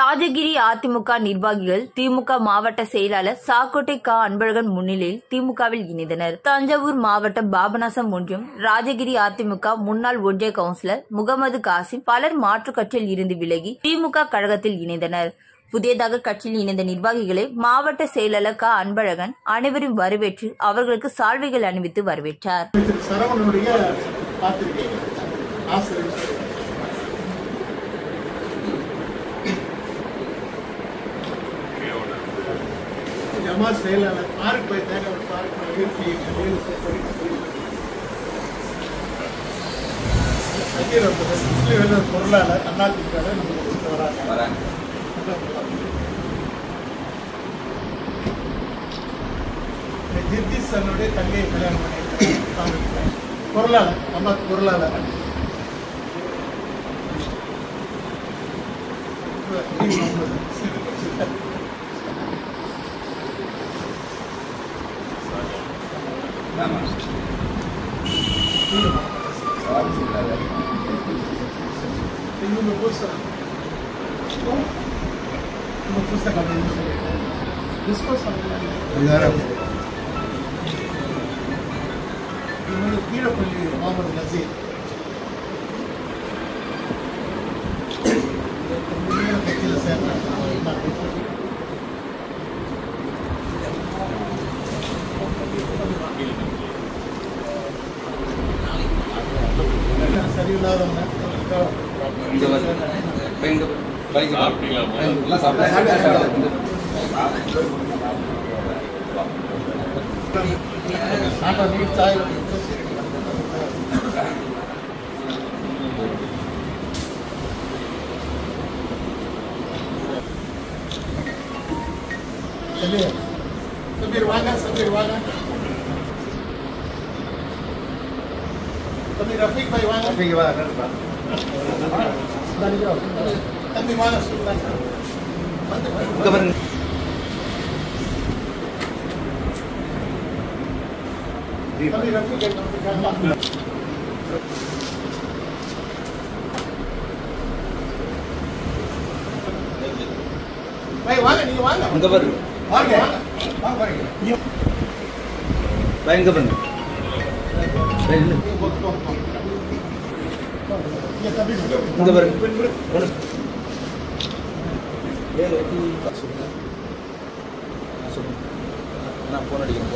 ராஜகிரி அதிமுக நிர்வாகிகள் திமுக மாவட்ட செயலாளர் சாக்கோட்டை அன்பழகன் முன்னிலையில் திமுகவில் இணைந்தனர். தஞ்சாவூர் மாவட்டம் பாபநாசம் ஒன்றியம் ராஜகிரி அதிமுக முன்னாள் ஒன்றிய கவுன்சிலர் முகமது காசிம் பலர் மாற்றுக் கட்சியில் இருந்து விலகி திமுக கழகத்தில் இணைந்தனர். புதியதாக கட்சியில் இணைந்த நிர்வாகிகளை மாவட்ட செயலாளர் அன்பழகன் அனைவரும் வரவேற்று அவர்களுக்கு சால்வைகள் அணிவித்து வரவேற்றார். ஜமாத் செயலாளர் பார்க் போயிருந்தாங்க. அவர் பார்க் பொருளாளர் அதிமுக வராங்க. ஜிர்ஜித் சன்னுடைய தங்கையை கல்யாணம் பண்ணியிருக்காங்க. பொருளாளர் ஜமாத் பொருளாளர் கீழப்பள்ளி முகமது நசீர் கட்சியில் சேர்ந்தாங்க. சரியில்லாதவங்க சபீர் வாங்க. ரஃபீக் பாய் வாங்க. தம்பி வாங்க. வாங்க நீங்க வாங்க. இங்க பாருங்க. வாங்க பாருங்க. இங்க பாருங்க. இங்க பாருங்க. நான் போன் அடிக்கிறேன்.